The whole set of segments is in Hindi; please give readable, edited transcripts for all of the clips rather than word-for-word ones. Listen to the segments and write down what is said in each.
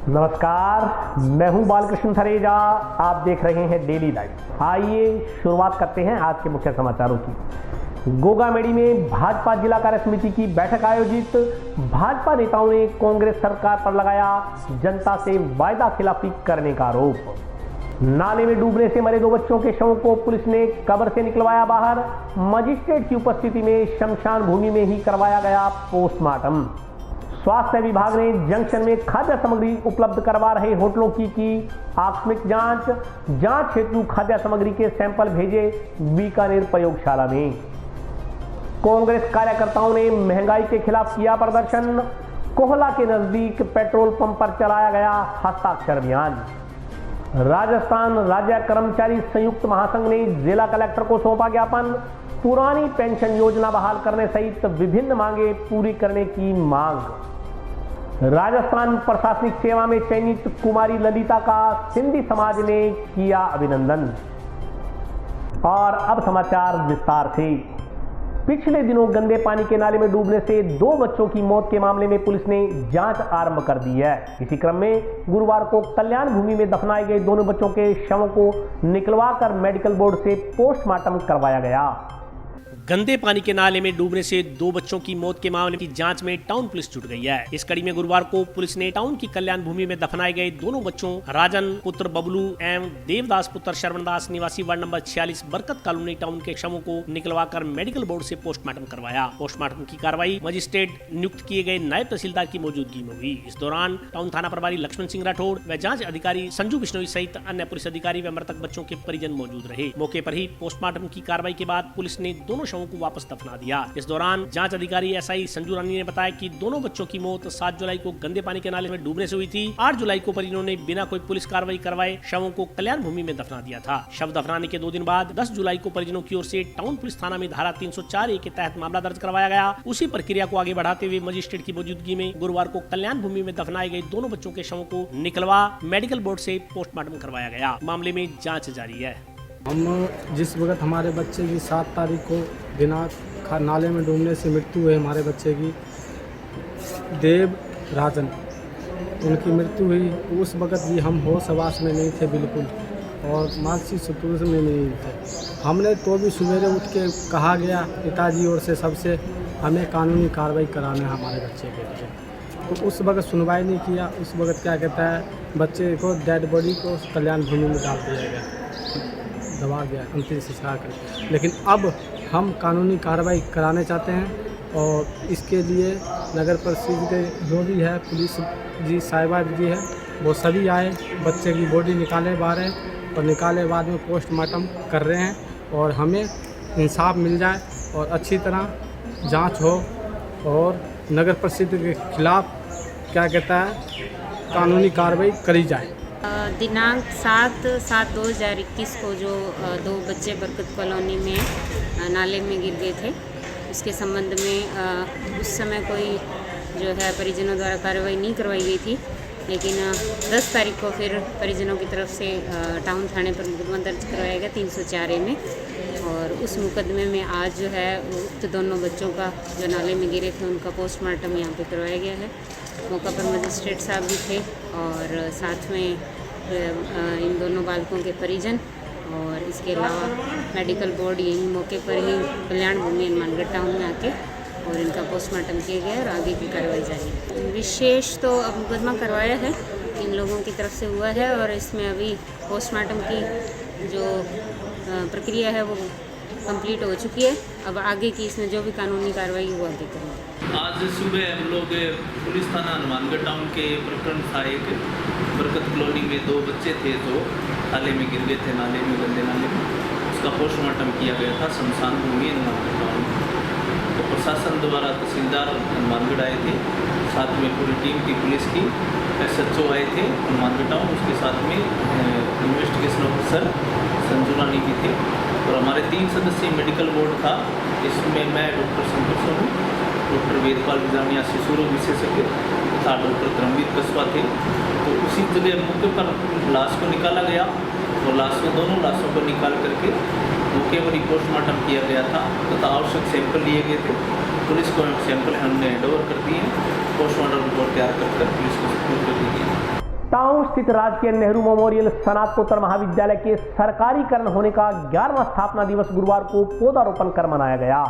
नमस्कार, मैं हूं बालकृष्ण थरेजा। आप देख रहे हैं डेली लाइव। आइए शुरुआत करते हैं आज के मुख्य समाचारों की। गोगामेडी में भाजपा जिला कार्य समिति की बैठक आयोजित। भाजपा नेताओं ने कांग्रेस सरकार पर लगाया जनता से वायदा खिलाफी करने का आरोप। नाले में डूबने से मरे 2 बच्चों के शवों को पुलिस ने कब्र से निकलवाया बाहर। मजिस्ट्रेट की उपस्थिति में शमशान भूमि में ही करवाया गया पोस्टमार्टम। स्वास्थ्य विभाग ने जंक्शन में खाद्य सामग्री उपलब्ध करवा रहे होटलों की आकस्मिक जांच हेतु खाद्य सामग्री के सैंपल भेजे बीकानेर प्रयोगशाला में। कांग्रेस कार्यकर्ताओं ने महंगाई के खिलाफ किया प्रदर्शन। कोहला के नजदीक पेट्रोल पंप पर चलाया गया हस्ताक्षर अभियान। राजस्थान राज्य कर्मचारी संयुक्त महासंघ ने जिला कलेक्टर को सौंपा ज्ञापन। पुरानी पेंशन योजना बहाल करने सहित विभिन्न मांगे पूरी करने की मांग। राजस्थान प्रशासनिक सेवा में चयनित कुमारी ललिता का सिंधी समाज ने किया अभिनंदन। और अब समाचार विस्तार से। पिछले दिनों गंदे पानी के नाले में डूबने से 2 बच्चों की मौत के मामले में पुलिस ने जांच आरंभ कर दी है। इसी क्रम में गुरुवार को कल्याण भूमि में दफनाए गए दोनों बच्चों के शवों को निकलवाकर मेडिकल बोर्ड से पोस्टमार्टम करवाया गया। गंदे पानी के नाले में डूबने से 2 बच्चों की मौत के मामले की जांच में टाउन पुलिस जुट गई है। इस कड़ी में गुरुवार को पुलिस ने टाउन की कल्याण भूमि में दफनाए गए दोनों बच्चों राजन पुत्र बबलू एवं देवदास पुत्र श्रवणदास निवासी वार्ड नंबर 46 बरकत कॉलोनी टाउन के शवों को निकलवाकर मेडिकल बोर्ड से पोस्टमार्टम करवाया। पोस्टमार्टम की कार्रवाई मजिस्ट्रेट नियुक्त किए गए नायब तहसीलदार की मौजूदगी में हुई। इस दौरान टाउन थाना प्रभारी लक्ष्मण सिंह राठौड़ व जाँच अधिकारी संजू बिश्नोई सहित अन्य पुलिस अधिकारी व मृतक बच्चों के परिजन मौजूद रहे। मौके पर ही पोस्टमार्टम की कार्रवाई के बाद पुलिस ने दोनों शवों को वापस दफना दिया। इस दौरान जांच अधिकारी एसआई संजू रानी ने बताया कि दोनों बच्चों की मौत 7 जुलाई को गंदे पानी के नाले में डूबने से हुई थी। 8 जुलाई को परिजनों ने बिना कोई पुलिस कार्रवाई करवाए शवों को कल्याण भूमि में दफना दिया था। शव दफनाने के 2 दिन बाद 10 जुलाई को परिजनों की ओर से टाउन पुलिस थाना में धारा 304A के तहत मामला दर्ज करवाया गया। उसी प्रक्रिया को आगे बढ़ाते हुए मजिस्ट्रेट की मौजूदगी में गुरुवार को कल्याण भूमि में दफनाए गए दोनों बच्चों के शवों को निकलवा मेडिकल बोर्ड से पोस्टमार्टम करवाया गया। मामले में जाँच जारी है। हम जिस वक्त हमारे बच्चे की 7 तारीख को बिना नाले में डूबने से मृत्यु हुई, हमारे बच्चे की देव राजन उनकी मृत्यु हुई, उस वक्त भी हम होश हवास में नहीं थे बिल्कुल और मानसिक संतुलन में नहीं थे। हमने तो भी सवेरे उठ के कहा गया पिताजी और से सबसे हमें कानूनी कार्रवाई कराना है हमारे बच्चे के लिए, तो उस वक्त सुनवाई नहीं किया। उस वक्त क्या कहता है बच्चे को डेड बॉडी को कल्याण भूमि में डाल दिया गया, दबा गया अंतिम संस्कार कर। लेकिन अब हम कानूनी कार्रवाई कराने चाहते हैं और इसके लिए नगर परिषद के जो भी है पुलिस जी साहिबा जी है वो सभी आए, बच्चे की बॉडी निकाले बाहर है और निकाले बाद में पोस्टमार्टम कर रहे हैं और हमें इंसाफ मिल जाए और अच्छी तरह जांच हो और नगर परिषद के खिलाफ क्या कहता है कानूनी कार्रवाई करी जाए। दिनांक 7/7/2021 को जो 2 बच्चे बरकत कॉलोनी में नाले में गिर गए थे, उसके संबंध में उस समय कोई जो है परिजनों द्वारा कार्रवाई नहीं करवाई गई थी। लेकिन 10 तारीख को फिर परिजनों की तरफ से टाउन थाने पर मुकदमा दर्ज करवाया गया 304A में और उस मुकदमे में आज जो है उक्त दोनों बच्चों का जो नाले में गिरे थे उनका पोस्टमार्टम यहाँ पे करवाया गया है। मौका पर मजिस्ट्रेट साहब भी थे और साथ में इन दोनों बालकों के परिजन और इसके अलावा मेडिकल बोर्ड यही मौके पर ही कल्याण भूमि हनुमानगढ़ टाउन में आके और इनका पोस्टमार्टम किया गया और आगे की कार्रवाई जारी है। विशेष तो अब मुकदमा करवाया है, इन लोगों की तरफ से हुआ है और इसमें अभी पोस्टमार्टम की जो प्रक्रिया है वो कंप्लीट हो चुकी है। अब आगे की इसमें जो भी कानूनी कार्रवाई वो आगे करेंगे। आज सुबह हम लोग पुलिस थाना हनुमानगढ़ टाउन के प्रकरण था एक बरकत कॉलोनी में 2 बच्चे थे जो नाले में गिर गए थे, नाले में गंदे नाले में। उसका पोस्टमार्टम किया गया था शमशान भूमि हनुमानगढ़ टाउन। तो प्रशासन द्वारा तहसीलदार हनुमानगढ़ आए थे, साथ में पूरी टीम थी पुलिस की, SHO आए थे हनुमानगढ़ टाउन, उसके साथ में इन्वेस्टिगेशन ऑफिसर संजू रानी भी थे और हमारे 3 सदस्यीय मेडिकल बोर्ड था। इसमें मैं डॉक्टर संतोष हूँ, डॉक्टर वेदपाल बिजानिया शिशु रोग विशेषज्ञ तथा डॉक्टर धर्मवीर कस्बा थे। तो उसी जगह मौके पर लाश को निकाला गया और दोनों लाशों को निकाल करके मौके पर ही पोस्टमार्टम किया गया था तथा आवश्यक सैंपल लिए गए थे। पुलिस को सैंपल हमने हैंड ओवर कर दिए, पोस्टमार्टम रिपोर्ट तैयार कर पुलिस को सपोर्ट कर दी गई। टाउन स्थित राजकीय नेहरू मेमोरियल स्नातकोत्तर महाविद्यालय के सरकारीकरण होने का 11वां स्थापना दिवस गुरुवार को पौधारोपण कर मनाया गया।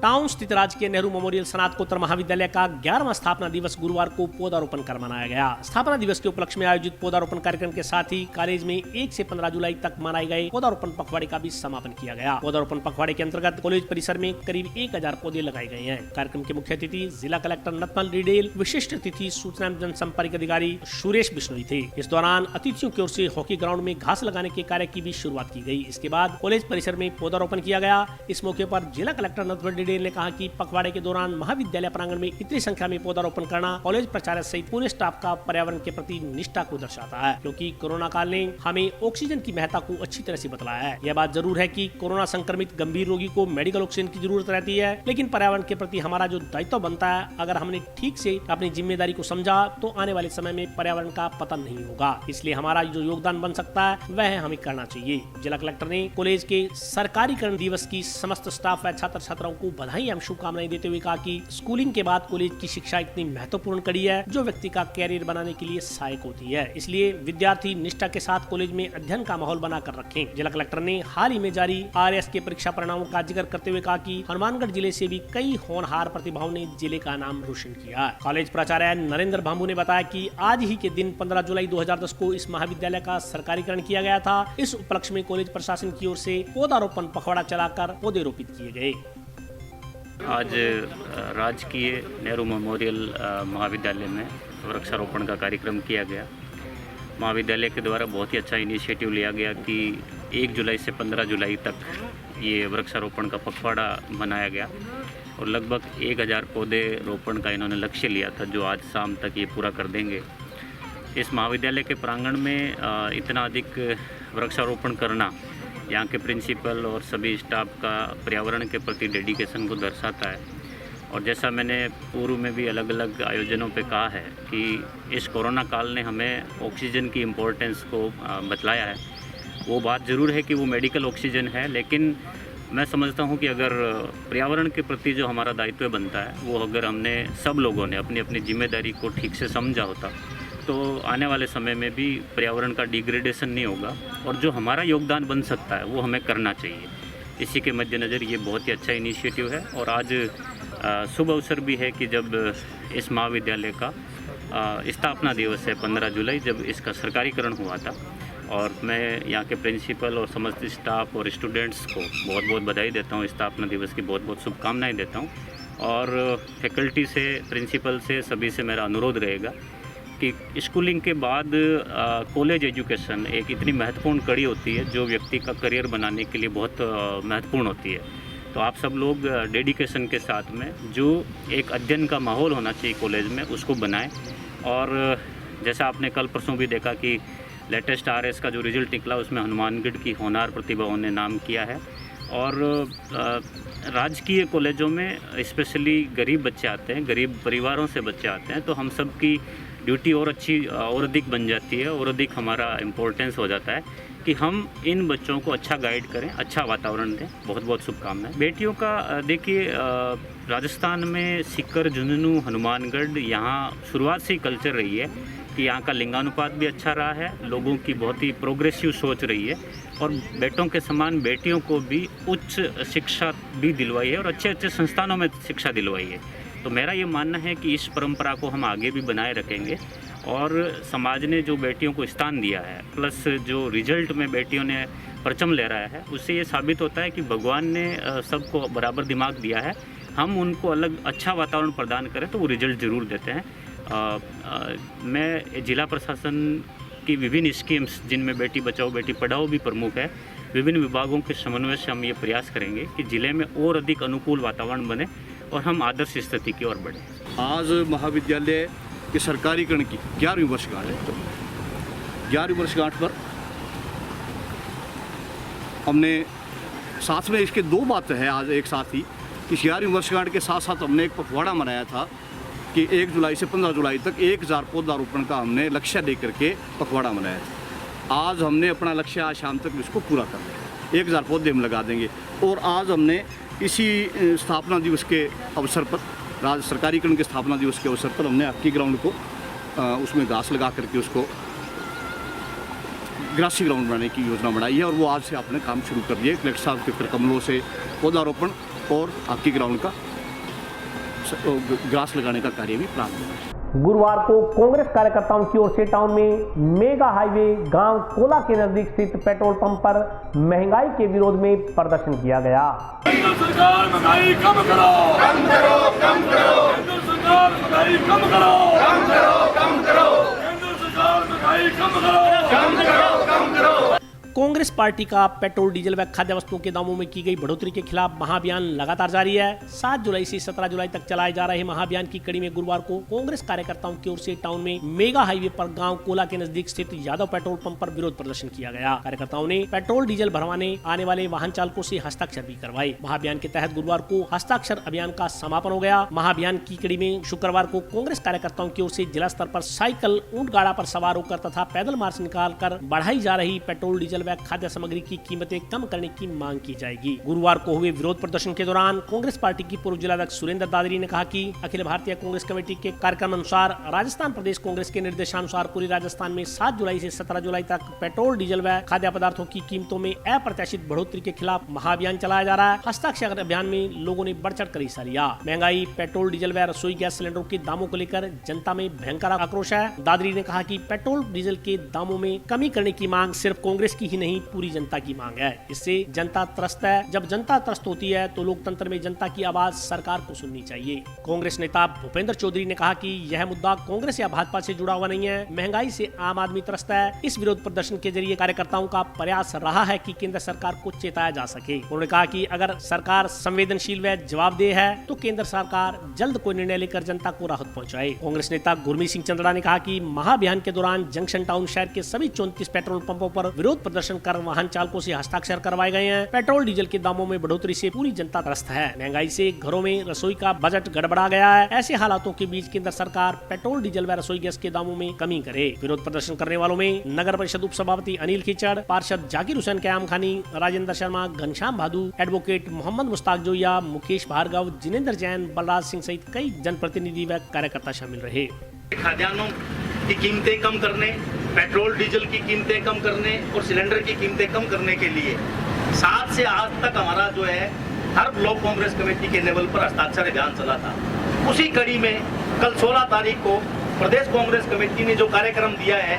टाउन स्थित राजकीय नेहरू मेमोरियल स्नातकोत्तर महाविद्यालय का 11वां स्थापना दिवस गुरुवार को पौधारोपण कर मनाया गया। स्थापना दिवस के उपलक्ष्य में आयोजित पौधारोपण कार्यक्रम के साथ ही कॉलेज में 1 से 15 जुलाई तक मनाए गए पौधारोपण पखवाड़े का भी समापन किया गया। पौधारोपण पखवाड़े के अंतर्गत कॉलेज परिसर में करीब 1000 पौधे लगाए गए हैं। कार्यक्रम के मुख्य अतिथि जिला कलेक्टर नथमल रिडेल, विशिष्ट अतिथि सूचना एवं जनसंपर्क अधिकारी सुरेश बिश्नोई थे। इस दौरान अतिथियों की ओर से हॉकी ग्राउंड में घास लगाने के कार्य की भी शुरुआत की गई। इसके बाद कॉलेज परिसर में पौधारोपण किया गया। इस मौके पर जिला कलेक्टर नथमल रिडेल ने कहा कि पखवाड़े के दौरान महाविद्यालय प्रांगण में इतनी संख्या में पौधारोपण करना कॉलेज प्राचार्य सहित पूरे स्टाफ का पर्यावरण के प्रति निष्ठा को दर्शाता है, क्योंकि कोरोना काल ने हमें ऑक्सीजन की महत्ता को अच्छी तरह से बतलाया है। यह बात जरूर है कि कोरोना संक्रमित गंभीर रोगी को मेडिकल ऑक्सीजन की जरूरत रहती है, लेकिन पर्यावरण के प्रति हमारा जो दायित्व बनता है, अगर हमने ठीक से अपनी जिम्मेदारी को समझा तो आने वाले समय में पर्यावरण का पतन नहीं होगा। इसलिए हमारा जो योगदान बन सकता है वह हमें करना चाहिए। जिला कलेक्टर ने कॉलेज के सरकारीकरण दिवस की समस्त स्टाफ व छात्र छात्राओं को बधाई एवं शुभकामनाएं देते हुए कहा कि स्कूलिंग के बाद कॉलेज की शिक्षा इतनी महत्वपूर्ण कड़ी है जो व्यक्ति का कैरियर बनाने के लिए सहायक होती है। इसलिए विद्यार्थी निष्ठा के साथ कॉलेज में अध्ययन का माहौल बनाकर रखें। जिला कलेक्टर ने हाल ही में जारी RS के परीक्षा परिणामों का जिक्र करते हुए कहा कि हनुमानगढ़ जिले से भी कई होनहार प्रतिभाओं ने जिले का नाम रोशन किया। कॉलेज प्राचार्य नरेंद्र भांबू ने बताया कि आज ही के दिन 15 जुलाई 2010 को इस महाविद्यालय का सरकारीकरण किया गया था। इस उपलक्ष्य में कॉलेज प्रशासन की ओर से पौधारोपण पखवाड़ा चलाकर पौधे रोपित किए गए। आज राजकीय नेहरू मेमोरियल महाविद्यालय में वृक्षारोपण का कार्यक्रम किया गया। महाविद्यालय के द्वारा बहुत ही अच्छा इनिशिएटिव लिया गया कि 1 जुलाई से 15 जुलाई तक ये वृक्षारोपण का पखवाड़ा मनाया गया और लगभग 1000 पौधे रोपण का इन्होंने लक्ष्य लिया था, जो आज शाम तक ये पूरा कर देंगे। इस महाविद्यालय के प्रांगण में इतना अधिक वृक्षारोपण करना यहाँ के प्रिंसिपल और सभी स्टाफ का पर्यावरण के प्रति डेडिकेशन को दर्शाता है। और जैसा मैंने पूर्व में भी अलग अलग आयोजनों पे कहा है कि इस कोरोना काल ने हमें ऑक्सीजन की इम्पोर्टेंस को बतलाया है। वो बात ज़रूर है कि वो मेडिकल ऑक्सीजन है, लेकिन मैं समझता हूँ कि अगर पर्यावरण के प्रति जो हमारा दायित्व बनता है वो अगर हमने सब लोगों ने अपनी अपनी जिम्मेदारी को ठीक से समझा होता तो आने वाले समय में भी पर्यावरण का डिग्रेडेशन नहीं होगा और जो हमारा योगदान बन सकता है वो हमें करना चाहिए। इसी के मद्देनज़र ये बहुत ही अच्छा इनिशिएटिव है और आज शुभ अवसर भी है कि जब इस महाविद्यालय का स्थापना दिवस है 15 जुलाई, जब इसका सरकारीकरण हुआ था। और मैं यहाँ के प्रिंसिपल और समस्त स्टाफ और स्टूडेंट्स को बहुत बहुत बधाई देता हूँ, स्थापना दिवस की बहुत बहुत शुभकामनाएँ देता हूँ। और फैकल्टी से, प्रिंसिपल से, सभी से मेरा अनुरोध रहेगा कि स्कूलिंग के बाद कॉलेज एजुकेशन एक इतनी महत्वपूर्ण कड़ी होती है जो व्यक्ति का करियर बनाने के लिए बहुत महत्वपूर्ण होती है। तो आप सब लोग डेडिकेशन के साथ में जो एक अध्ययन का माहौल होना चाहिए कॉलेज में उसको बनाएं। और जैसा आपने कल परसों भी देखा कि लेटेस्ट RS का जो रिजल्ट निकला उसमें हनुमानगढ़ की होनहार प्रतिभाओं ने नाम किया है। और राजकीय कॉलेजों में स्पेशली गरीब बच्चे आते हैं, गरीब परिवारों से बच्चे आते हैं, तो हम सब की ड्यूटी और अच्छी और अधिक बन जाती है और अधिक हमारा इम्पोर्टेंस हो जाता है कि हम इन बच्चों को अच्छा गाइड करें, अच्छा वातावरण दें। बहुत बहुत शुभकामनाएं। बेटियों का देखिए, राजस्थान में सीकर, झुंझुनू, हनुमानगढ़, यहाँ शुरुआत से ही कल्चर रही है कि यहाँ का लिंगानुपात भी अच्छा रहा है, लोगों की बहुत ही प्रोग्रेसिव सोच रही है और बेटों के समान बेटियों को भी उच्च शिक्षा भी दिलवाई है और अच्छे अच्छे संस्थानों में शिक्षा दिलवाई है। तो मेरा ये मानना है कि इस परंपरा को हम आगे भी बनाए रखेंगे और समाज ने जो बेटियों को स्थान दिया है, प्लस जो रिजल्ट में बेटियों ने परचम लहराया है, उससे ये साबित होता है कि भगवान ने सबको बराबर दिमाग दिया है। हम उनको अलग अच्छा वातावरण प्रदान करें तो वो रिजल्ट ज़रूर देते हैं। मैं जिला प्रशासन की विभिन्न स्कीम्स जिनमें बेटी बचाओ बेटी पढ़ाओ भी प्रमुख है, विभिन्न विभागों के समन्वय से हम ये प्रयास करेंगे कि ज़िले में और अधिक अनुकूल वातावरण बने और हम आदर्श स्थिति की ओर बढ़ें। आज महाविद्यालय के सरकारीकरण की 11वीं वर्षगांठ है। तो 11वीं वर्षगांठ पर हमने साथ में इसके 2 बातें हैं आज एक साथ ही। इस 11वीं वर्षगांठ के साथ साथ हमने एक पखवाड़ा मनाया था कि 1 जुलाई से 15 जुलाई तक 1000 पौधारोपण का हमने लक्ष्य दे करके पखवाड़ा मनाया था। आज हमने अपना लक्ष्य आज शाम तक इसको पूरा कर लिया, 1000 पौधे हम लगा देंगे। और आज हमने इसी स्थापना दिवस के अवसर पर, सरकारीकरण के स्थापना दिवस के अवसर पर, हमने हॉकी ग्राउंड को उसमें घास लगा करके उसको ग्रासी ग्राउंड बनाने की योजना बनाई है और वो आज से आपने काम शुरू कर दिया है। कलेक्टर साहब के फिर कमलों से पौधारोपण और हॉकी ग्राउंड का ग्रास लगाने का कार्य भी प्रारंभ हुआ। गुरुवार को कांग्रेस कार्यकर्ताओं की ओर से टाउन में मेगा हाईवे गांव कोला के नजदीक स्थित पेट्रोल पंप पर महंगाई के विरोध में प्रदर्शन किया गया। केंद्र सरकार महंगाई कम करो, कम करो, कम करो। केंद्र सरकार महंगाई कम करो, कम करो, कम करो। केंद्र सरकार महंगाई कम करो, कम करो, कम करो। कांग्रेस पार्टी का पेट्रोल डीजल व खाद्य वस्तुओं के दामों में की गई बढ़ोतरी के खिलाफ महाअभियान लगातार जारी है। 7 जुलाई से 17 जुलाई तक चलाए जा रहे महाअभियान की कड़ी में गुरुवार को कांग्रेस कार्यकर्ताओं की ओर से टाउन में मेगा हाईवे पर गांव कोला के नजदीक स्थित यादव पेट्रोल पंप पर विरोध प्रदर्शन किया गया। कार्यकर्ताओं ने पेट्रोल डीजल भरवाने आने वाले वाहन चालकों से हस्ताक्षर भी करवाए। महाअभियान के तहत गुरुवार को हस्ताक्षर अभियान का समापन हो गया। महाअभियान की कड़ी में शुक्रवार को कांग्रेस कार्यकर्ताओं की ओर से जिला स्तर पर साइकिल, ऊंट गाड़ा पर सवार होकर तथा पैदल मार्च निकालकर बढ़ाई जा रही पेट्रोल डीजल व खाद्य सामग्री की कीमतें कम करने की मांग की जाएगी। गुरुवार को हुए विरोध प्रदर्शन के दौरान कांग्रेस पार्टी की पूर्व जिलाध्यक्ष सुरेंद्र दादरी ने कहा कि अखिल भारतीय कांग्रेस कमेटी के कार्यक्रम अनुसार राजस्थान प्रदेश कांग्रेस के निर्देशानुसार पूरे राजस्थान में 7 जुलाई से 17 जुलाई तक पेट्रोल, डीजल व खाद्य पदार्थों की कीमतों में अप्रत्याशित बढ़ोतरी के खिलाफ महाअभियान चलाया जा रहा है। हस्ताक्षर अभियान में लोगों ने बढ़ चढ़ कर हिस्सा लिया। महंगाई, पेट्रोल, डीजल व रसोई गैस सिलेंडरों के दामों को लेकर जनता में भयंकर आक्रोश है। दादरी ने कहा कि पेट्रोल, डीजल के दामों में कमी करने की मांग सिर्फ कांग्रेस की ही नहीं पूरी जनता की मांग है। इससे जनता त्रस्त है। जब जनता त्रस्त होती है तो लोकतंत्र में जनता की आवाज सरकार को सुननी चाहिए। कांग्रेस नेता भूपेंद्र चौधरी ने कहा कि यह मुद्दा कांग्रेस या भाजपा से जुड़ा हुआ नहीं है। महंगाई से आम आदमी त्रस्त है। इस विरोध प्रदर्शन के जरिए कार्यकर्ताओं का प्रयास रहा है कि केंद्र सरकार को चेताया जा सके। उन्होंने कहा कि अगर सरकार संवेदनशील व जवाबदेह है तो केंद्र सरकार जल्द कोई निर्णय लेकर जनता को राहत पहुंचाए। कांग्रेस नेता गुरमीत सिंह चंद्रा ने कहा कि महाअभियान के दौरान जंक्शन टाउन शहर के सभी 34 पेट्रोल पंपों पर विरोध प्रदर्शन कर वाहन चालकों से हस्ताक्षर करवाए गए हैं। पेट्रोल, डीजल के दामों में बढ़ोतरी से पूरी जनता त्रस्त है। महंगाई से घरों में रसोई का बजट गड़बड़ा गया है। ऐसे हालातों के बीच केंद्र सरकार पेट्रोल, डीजल व रसोई गैस के दामों में कमी करे। विरोध प्रदर्शन करने वालों में नगर परिषद उप सभापति अनिल खिचड़, पार्षद जाकिर हुसैन कयाम खानी, राजेंद्र शर्मा, घनश्याम भादु, एडवोकेट मोहम्मद मुश्ताक जोया, मुकेश भार्गव, जिनेंद्र जैन, बलराज सिंह सहित कई जनप्रतिनिधि व कार्यकर्ता शामिल रहे। खाद्यान्नों की कीमतें कम करने, पेट्रोल डीजल की कीमतें कम करने और सिलेंडर की कीमतें कम करने के लिए 7 से आज तक हमारा जो है हर ब्लॉक कांग्रेस कमेटी के लेवल पर हस्ताक्षर अभियान चला था। उसी कड़ी में कल 16 तारीख को प्रदेश कांग्रेस कमेटी ने जो कार्यक्रम दिया है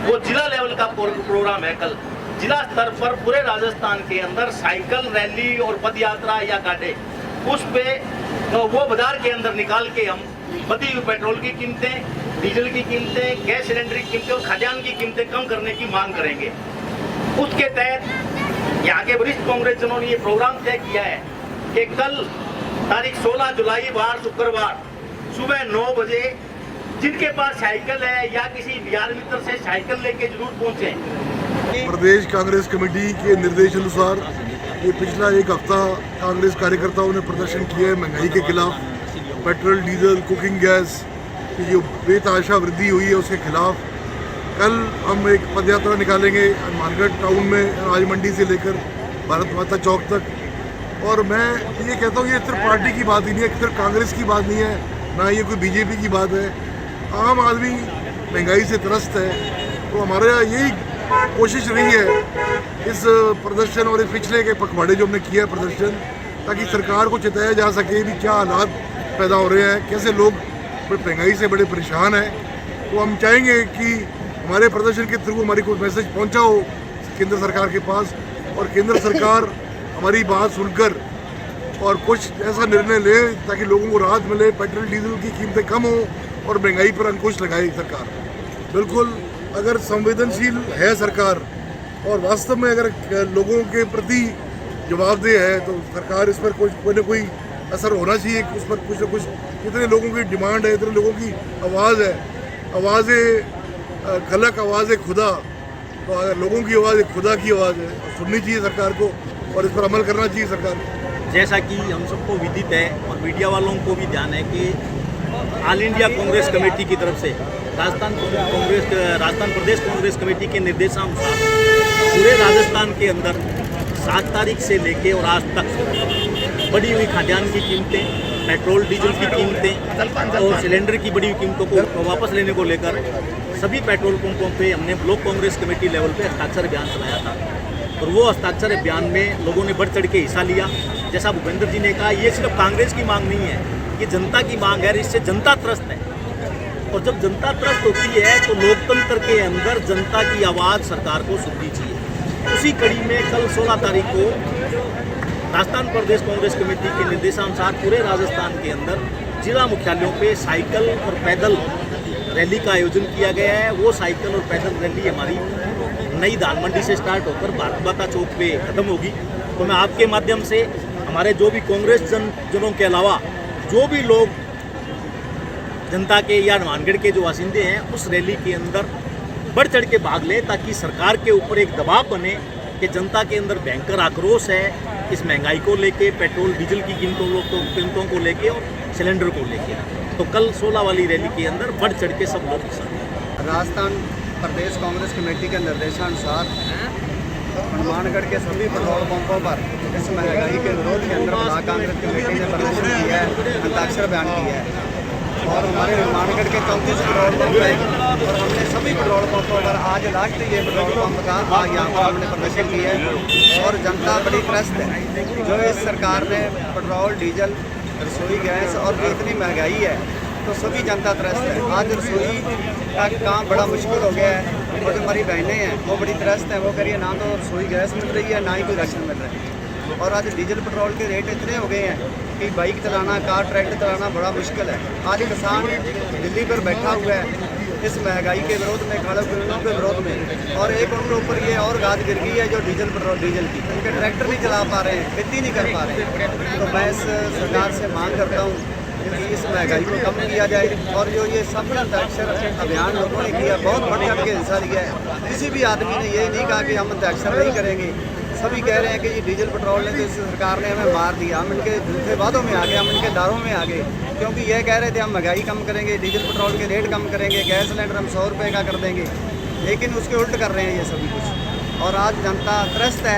वो जिला लेवल का प्रोग्राम है। कल जिला स्तर पर पूरे राजस्थान के अंदर साइकिल रैली और पद यात्रा या गाड़े उस पे वो बाजार के अंदर निकाल के हम बढ़ी हुई पेट्रोल की कीमतें, डीजल की कीमतें, गैस सिलेंडर की कीमतें और खाद्यान्न की कीमतें कम करने की मांग करेंगे। उसके तहत यहाँ के वरिष्ठ कांग्रेसजनों ने ये प्रोग्राम तय किया है कि कल तारीख 16 जुलाई वार शुक्रवार सुबह 9 बजे जिनके पास साइकिल है या किसी बिहार मित्र से साइकिल लेके जरूर पहुंचे। प्रदेश कांग्रेस कमेटी के निर्देश अनुसार ये पिछला एक हफ्ता कांग्रेस कार्यकर्ताओं ने प्रदर्शन किया है महंगाई के खिलाफ। पेट्रोल, डीजल, कुकिंग गैस की जो बेतहाशा वृद्धि हुई है उसके खिलाफ कल हम एक पदयात्रा निकालेंगे हनुमानगढ़ टाउन में, आज मंडी से लेकर भारत माता चौक तक। और मैं ये कहता हूँ ये सिर्फ पार्टी की बात ही नहीं है, सिर्फ कांग्रेस की बात नहीं है, ना ये कोई बीजेपी की बात है। आम आदमी महंगाई से त्रस्त है। तो हमारा यही कोशिश रही है इस प्रदर्शन और इस पिछले के पखवाड़े जो हमने किया है प्रदर्शन, ताकि सरकार को चिताया जा सके भी क्या हालात पैदा हो रहे हैं, कैसे लोग महंगाई से बड़े परेशान हैं। तो हम चाहेंगे कि हमारे प्रदर्शन के थ्रू हमारी कोई मैसेज पहुंचा हो केंद्र सरकार के पास और केंद्र सरकार हमारी बात सुनकर और कुछ ऐसा निर्णय ले ताकि लोगों को राहत मिले, पेट्रोल डीजल की कीमतें कम हो और महंगाई पर अंकुश लगाए सरकार। बिल्कुल अगर संवेदनशील है सरकार और वास्तव में अगर लोगों के प्रति जवाबदेह है तो सरकार इस पर कोई न कोई असर होना चाहिए। उस पर कुछ न कुछ, इतने लोगों की डिमांड है, इतने लोगों की आवाज़ है, आवाज़ खलक, आवाज़ खुदा। तो अगर लोगों की आवाज़ खुदा की आवाज़ है तो सुननी चाहिए सरकार को और इस पर अमल करना चाहिए सरकार को। जैसा कि हम सबको विदित है और मीडिया वालों को भी ध्यान है कि ऑल इंडिया कांग्रेस कमेटी की तरफ से राजस्थान प्रदेश कांग्रेस कमेटी के निर्देशानुसार पूरे राजस्थान के अंदर 7 तारीख से लेके और आज तक बढ़ी हुई खाद्यान्न की कीमतें, पेट्रोल डीजल की कीमतें और सिलेंडर की बढ़ी कीमतों को वापस लेने को लेकर सभी पेट्रोल पंपों पे हमने ब्लॉक कांग्रेस कमेटी लेवल पे हस्ताक्षर अभियान चलाया था और वो हस्ताक्षर अभियान में लोगों ने बढ़ चढ़ के हिस्सा लिया। जैसा भूपेंद्र जी ने कहा, ये सिर्फ कांग्रेस की मांग नहीं है, ये जनता की मांग है, इससे जनता त्रस्त है। और जब जनता त्रस्त होती है तो लोकतंत्र के अंदर जनता की आवाज़ सरकार को सुननी चाहिए। उसी कड़ी में कल 16 तारीख को राजस्थान प्रदेश कांग्रेस कमेटी के निर्देशानुसार पूरे राजस्थान के अंदर जिला मुख्यालयों पे साइकिल और पैदल रैली का आयोजन किया गया है। वो साइकिल और पैदल रैली हमारी नई दाल मंडी से स्टार्ट होकर भारत माता चौक पे ख़त्म होगी। तो मैं आपके माध्यम से हमारे जो भी कांग्रेस जनों के अलावा जो भी लोग जनता के या हनुमानगढ़ के जो बासिंदे हैं उस रैली के अंदर बढ़ चढ़ के भाग लें, ताकि सरकार के ऊपर एक दबाव बने कि जनता के अंदर भयंकर आक्रोश है इस महंगाई को लेके, पेट्रोल डीजल की कीमतों को लेके और सिलेंडर को लेके। तो कल 16 वाली रैली के अंदर बढ़ चढ़ के सब लोग हिस्सा लें। राजस्थान प्रदेश कांग्रेस कमेटी के निर्देशानुसार हनुमानगढ़ के सभी पेट्रोल पंपों पर इस महंगाई के विरोध के अंदर ब्लॉक कांग्रेस कमेटी ने प्रदर्शन किया है, हस्ताक्षर अभियान किया है। और हमारे हनुमानगढ़ के 34 पेट्रोल पंप हैं और हमने सभी पेट्रोल पंपों पर आज लास्ट ये पेट्रोल पंप का यहाँ पर हमने प्रदर्शन किया है। और जनता बड़ी त्रस्त है जो इस सरकार ने पेट्रोल डीजल रसोई गैस और जो इतनी महंगाई है तो सभी जनता त्रस्त है। आज रसोई का काम बड़ा मुश्किल हो गया है और जो हमारी बहनें हैं वो बड़ी त्रस्त हैं, वो कह रही है ना तो रसोई गैस मिल रही है ना ही कोई राशन मिल रहा है। और आज डीजल पेट्रोल के रेट इतने हो गए हैं कि बाइक चलाना, कार, ट्रैक्टर चलाना बड़ा मुश्किल है। आज किसान दिल्ली पर बैठा हुआ है इस महंगाई के विरोध में, खाड़ों किरणों के विरोध में। और एक उनके ऊपर ये और गाज गिर गई है जो डीजल की, उनके ट्रैक्टर नहीं चला पा रहे हैं, खेती नहीं कर पा रहे हैं। तो मैं इस सरकार से मांग करता हूँ कि इस महंगाई को कम किया जाए। और जो ये सब हस्ताक्षर अभियान लोगों ने किया, बहुत बढ़ चढ़ के हिस्सा लिया है। किसी भी आदमी ने ये नहीं कहा कि हम हस्ताक्षर नहीं करेंगे। सभी कह रहे हैं कि ये डीजल पेट्रोल ने तो इस सरकार ने हमें मार दिया, हम इनके झूठे वादों में आ गए, हम इनके दारों में आ गए। क्योंकि ये कह रहे थे हम महंगाई कम करेंगे, डीजल पेट्रोल के रेट कम करेंगे, गैस सिलेंडर हम 100 रुपये का कर देंगे, लेकिन उसके उल्ट कर रहे हैं ये सभी कुछ। और आज जनता त्रस्त है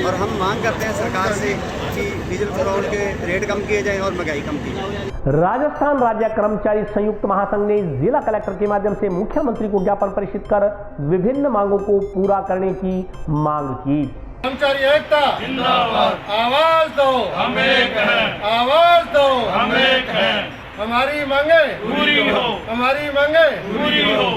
और हम मांग करते हैं सरकार से कि डीजल पेट्रोल के रेट कम किए जाएँ और महंगाई कम की जाए। राजस्थान राज्य कर्मचारी संयुक्त महासंघ ने जिला कलेक्टर के माध्यम से मुख्यमंत्री को ज्ञापन प्रेषित कर विभिन्न मांगों को पूरा करने की मांग की। कर्मचारी एकता जिंदाबाद, आवाज दो हम एक हैं, आवाज दो हम एक हैं, हमारी मांगे पूरी हो, हमारी मांगे पूरी हो।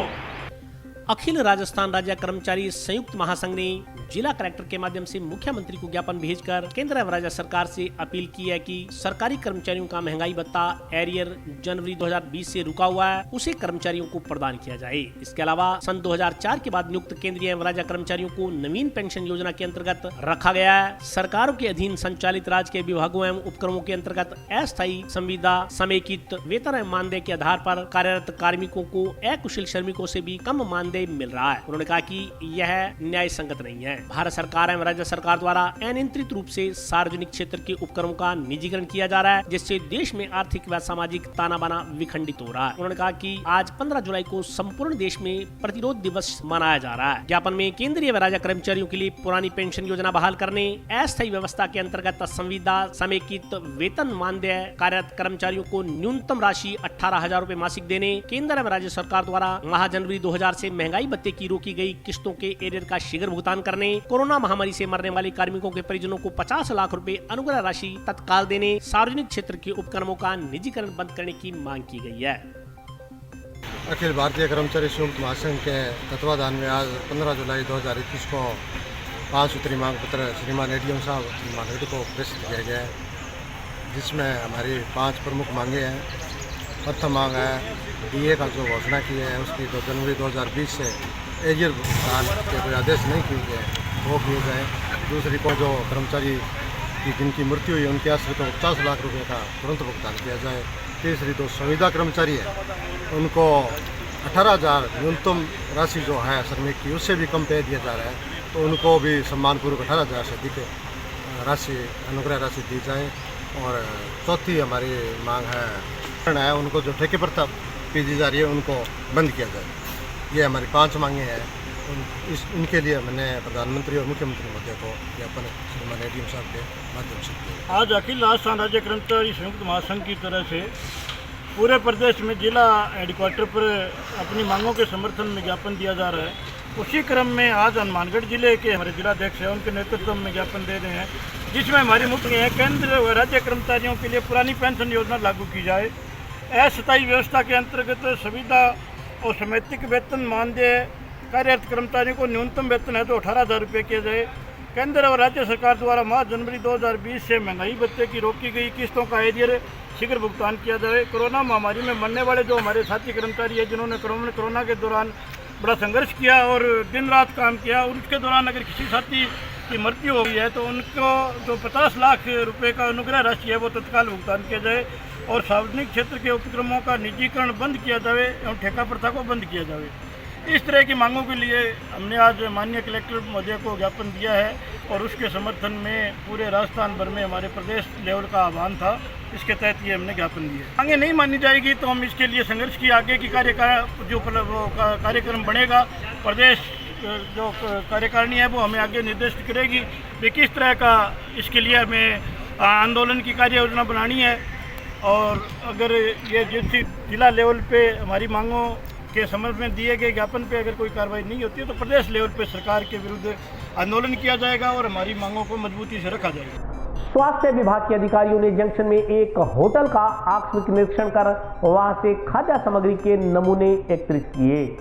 अखिल राजस्थान राज्य कर्मचारी संयुक्त महासंघ ने जिला कलेक्टर के माध्यम से मुख्यमंत्री को ज्ञापन भेजकर केंद्र एवं राज्य सरकार से अपील की है कि सरकारी कर्मचारियों का महंगाई भत्ता एरियर जनवरी 2020 से रुका हुआ है, उसे कर्मचारियों को प्रदान किया जाए। इसके अलावा सन 2004 के बाद नियुक्त केंद्रीय एवं राज्य कर्मचारियों को नवीन पेंशन योजना के अंतर्गत रखा गया है। सरकारों के अधीन संचालित राज्य के विभागों एवं उपक्रमों के अंतर्गत अस्थायी संविदा समेकित वेतन एवं मानदेय के आधार पर कार्यरत कार्मिकों को अकुशल श्रमिकों से भी कम मानदेय मिल रहा है। उन्होंने कहा कि यह न्याय संगत नहीं है। भारत सरकार एवं राज्य सरकार द्वारा अनियंत्रित रूप से सार्वजनिक क्षेत्र के उपक्रमों का निजीकरण किया जा रहा है, जिससे देश में आर्थिक व सामाजिक ताना बाना विखंडित हो रहा है। उन्होंने कहा कि आज 15 जुलाई को संपूर्ण देश में प्रतिरोध दिवस मनाया जा रहा है। ज्ञापन में केंद्रीय व राज्य कर्मचारियों के लिए पुरानी पेंशन योजना बहाल करने, अस्थायी व्यवस्था के अंतर्गत संविदा समेकित वेतन मानदेय कार्यरत कर्मचारियों को न्यूनतम राशि 18,000 रूपए मासिक देने, केंद्र एवं राज्य सरकार द्वारा माह जनवरी 2000 से महंगाई भत्ते की रोकी गई किस्तों के एरियर का शीघ्र भुगतान करने, कोरोना महामारी से मरने वाले कार्मिकों के परिजनों को 50 लाख रुपए अनुग्रह राशि तत्काल देने, सार्वजनिक क्षेत्र के उपक्रमों का निजीकरण बंद करने की मांग की गई है। अखिल भारतीय कर्मचारी संयुक्त महासंघ के तत्वाधान में आज 15 जुलाई 2021 को 5 सूत्री मांग पत्र श्रीमान एडीएम साहब हनुमानगढ़ को प्रेषित किया गया है, जिसमें हमारी 5 प्रमुख मांगे हैं। प्रथम मांग है डीए का जो घोषणा की है उसकी 2 जनवरी 2020 से एरियर भुगतान के कोई आदेश नहीं किए गए वो किए जाए। दूसरी को जो कर्मचारी की जिनकी मृत्यु हुई उनके आश्रित को 50 लाख रुपए का तुरंत भुगतान किया जाए। तीसरी जो संविदा कर्मचारी है उनको 18,000 न्यूनतम राशि जो है श्रमिक की उससे भी कम पे दिया जा रहा है, तो उनको भी सम्मानपूर्वक 18,000 से अधिक राशि अनुग्रह राशि दी जाए। और चौथी हमारी मांग है उनको जो ठेके पर पीजी जा रही है उनको बंद किया जाए। ये हमारी 5 मांगे हैं इनके लिए मैंने प्रधानमंत्री और मुख्यमंत्री महोदय को ज्ञापन श्रीमान एडीएम साहब के माध्यम से दिया। आज अखिल राजस्थान राज्य कर्मचारी संयुक्त महासंघ की तरफ से पूरे प्रदेश में जिला हेडक्वार्टर पर अपनी मांगों के समर्थन में ज्ञापन दिया जा रहा है। उसी क्रम में आज हनुमानगढ़ जिले के हमारे जिलाध्यक्ष हैं, उनके नेतृत्व में ज्ञापन दे रहे हैं, जिसमें हमारी मुख्य है केंद्र व राज्य कर्मचारियों के लिए पुरानी पेंशन योजना लागू की जाए। अस्थायी व्यवस्था के अंतर्गत सुविधा और समितिक वेतन मानदेय कार्यरत कर्मचारियों को न्यूनतम वेतन है तो 18,000 रुपये किया जाए। केंद्र और राज्य सरकार द्वारा माह जनवरी 2020 से महंगाई भत्ते की रोकी गई किस्तों का एरियर शीघ्र भुगतान किया जाए। कोरोना महामारी में मरने वाले जो हमारे साथी कर्मचारी हैं जिन्होंने कोरोना के दौरान बड़ा संघर्ष किया और दिन रात काम किया, उसके दौरान अगर किसी साथी की मृत्यु हो गई है तो उनको जो 50 लाख रुपए का अनुग्रह राशि है वो तत्काल भुगतान किया जाए और सार्वजनिक क्षेत्र के उपक्रमों का निजीकरण बंद किया जाए एवं ठेका प्रथा को बंद किया जाए। इस तरह की मांगों के लिए हमने आज माननीय कलेक्टर महोदय को ज्ञापन दिया है और उसके समर्थन में पूरे राजस्थान भर में हमारे प्रदेश लेवल का आह्वान था। इसके तहत ये हमने ज्ञापन दिया। आगे नहीं मानी जाएगी तो हम इसके लिए संघर्ष की आगे की कार्यक्रम बनेगा। प्रदेश जो कार्यकारिणी है वो हमें आगे निर्देशित करेगी कि किस तरह का इसके लिए हमें आंदोलन की कार्य योजना बनानी है और अगर ये जिस जिला लेवल पे हमारी मांगों के संबंध में दिए गए ज्ञापन पे अगर कोई कार्रवाई नहीं होती है तो प्रदेश लेवल पे सरकार के विरुद्ध आंदोलन किया जाएगा और हमारी मांगों को मजबूती से रखा जाएगा। स्वास्थ्य विभाग के अधिकारियों ने जंक्शन में एक होटल का आकस्मिक निरीक्षण कर वहां से खाद्य सामग्री के नमूने एकत्रित किए।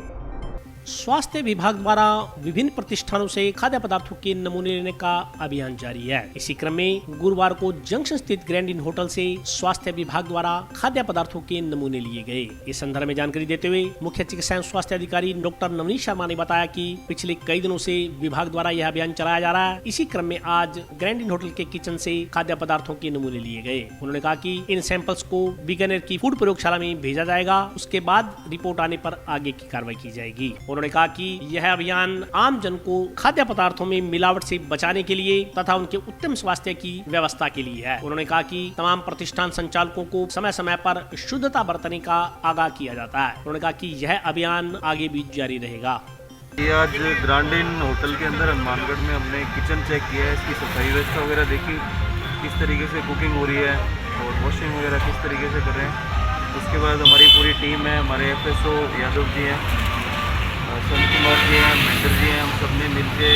स्वास्थ्य विभाग द्वारा विभिन्न प्रतिष्ठानों से खाद्य पदार्थों के नमूने लेने का अभियान जारी है। इसी क्रम में गुरुवार को जंक्शन स्थित ग्रैंड इन होटल से स्वास्थ्य विभाग द्वारा खाद्य पदार्थों के नमूने लिए गए। इस संदर्भ में जानकारी देते हुए मुख्य चिकित्सा एवं स्वास्थ्य अधिकारी डॉक्टर नवनीत शर्मा ने बताया कि पिछले कई दिनों से विभाग द्वारा यह अभियान चलाया जा रहा है। इसी क्रम में आज ग्रैंड इन होटल के किचन से खाद्य पदार्थों के नमूने लिए गए। उन्होंने कहा कि इन सैंपल्स को बीकानेर की फूड प्रयोगशाला में भेजा जाएगा, उसके बाद रिपोर्ट आने पर आगे की कार्रवाई की जाएगी। उन्होंने कहा कि यह अभियान आम जन को खाद्य पदार्थों में मिलावट से बचाने के लिए तथा उनके उत्तम स्वास्थ्य की व्यवस्था के लिए है। उन्होंने कहा कि तमाम प्रतिष्ठान संचालकों को समय समय पर शुद्धता बरतने का आगाह किया जाता है। उन्होंने कहा कि यह अभियान आगे भी जारी रहेगा। ये आज ग्रैंड इन होटल के अंदर हनुमानगढ़ में हमने किचन चेक किया है, इसकी सफाई व्यवस्था वगैरह देखी, किस तरीके से कुकिंग हो रही है और वॉशिंग वगैरह किस तरीके से कर रहे हैं। उसके बाद हमारी पूरी टीम है, हमारे FSO यादव जी हैं, संत कुमार जी हैं, महेंद्र जी हैं, हम सब ने मिलकर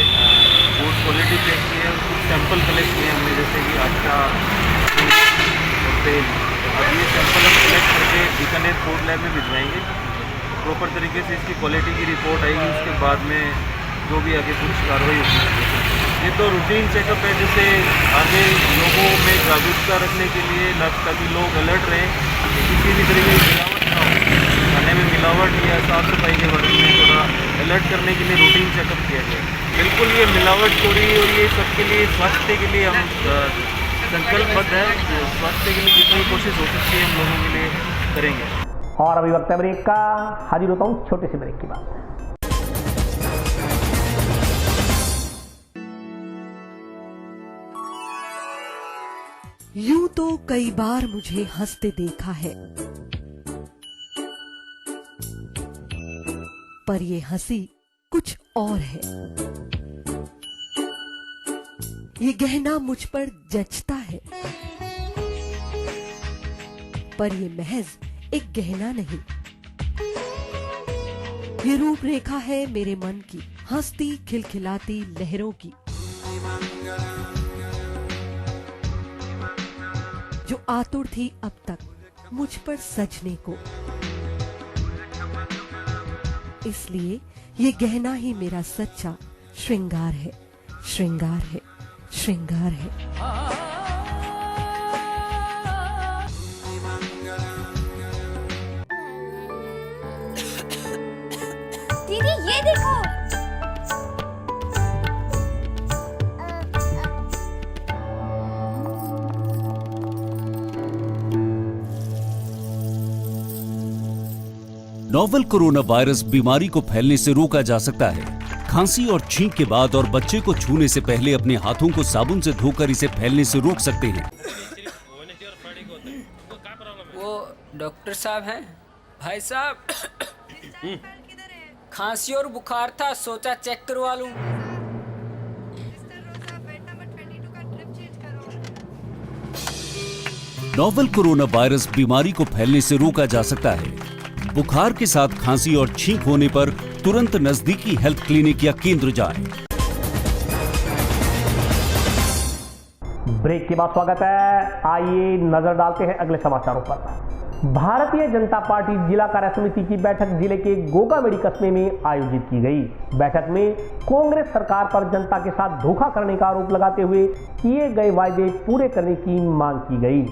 फूड क्वालिटी चेक की है, कुछ सैंपल कलेक्ट किए हमने, जैसे कि आटा और तेल। अब ये सैंपल हम कलेक्ट करके बीकानेर फूड लैब में भिजवाएंगे। प्रॉपर तरीके से इसकी क्वालिटी की रिपोर्ट आएगी, उसके बाद में जो भी आगे कुछ कार्रवाई होगी। ये तो रूटीन चेकअप है, जैसे आगे लोगों में जागरूकता रखने के लिए ताकि लोग अलर्ट रहें कि किसी भी तरीके की मिलावट ना हो, खाने में मिलावट या साफ़ सफाई के बारे में थोड़ा अलर्ट करने के लिए रूटीन चेकअप किया गया। बिल्कुल ये मिलावट चोरी और ये सबके लिए स्वास्थ्य के लिए हम संकल्पबद्ध है। स्वास्थ्य के लिए जितनी कोशिश हो सकती है हम लोगों के लिए करेंगे। और अभी वक्त है ब्रेक का, हाजिर होता हूँ छोटे से ब्रेक के बाद। यूं तो कई बार मुझे हंसते देखा है, पर ये हंसी कुछ और है। ये गहना मुझ पर जचता है, पर ये महज एक गहना नहीं, ये रूपरेखा है मेरे मन की, हंसती खिलखिलाती लहरों की, जो आतुर थी अब तक मुझ पर सजने को। इसलिए ये गहना ही मेरा सच्चा श्रृंगार है, श्रृंगार है, श्रृंगार है। दीदी ये देखो, नोवेल कोरोना वायरस बीमारी को फैलने से रोका जा सकता है। खांसी और छींक के बाद और बच्चे को छूने से पहले अपने हाथों को साबुन से धोकर इसे फैलने से रोक सकते हैं। वो डॉक्टर साहब हैं? भाई साहब खांसी और बुखार था, सोचा चेक करवा लूं। नोवेल कोरोना वायरस बीमारी को फैलने से रोका जा सकता है। बुखार के साथ खांसी और छींक होने पर तुरंत नजदीकी हेल्थ क्लिनिक या केंद्र जाएं। ब्रेक के बाद स्वागत है। आइए नजर डालते हैं अगले समाचारों पर। भारतीय जनता पार्टी जिला कार्य समिति की बैठक जिले के गोगामेड़ी कस्बे में आयोजित की गई। बैठक में कांग्रेस सरकार पर जनता के साथ धोखा करने का आरोप लगाते हुए किए गए वायदे पूरे करने की मांग की गई।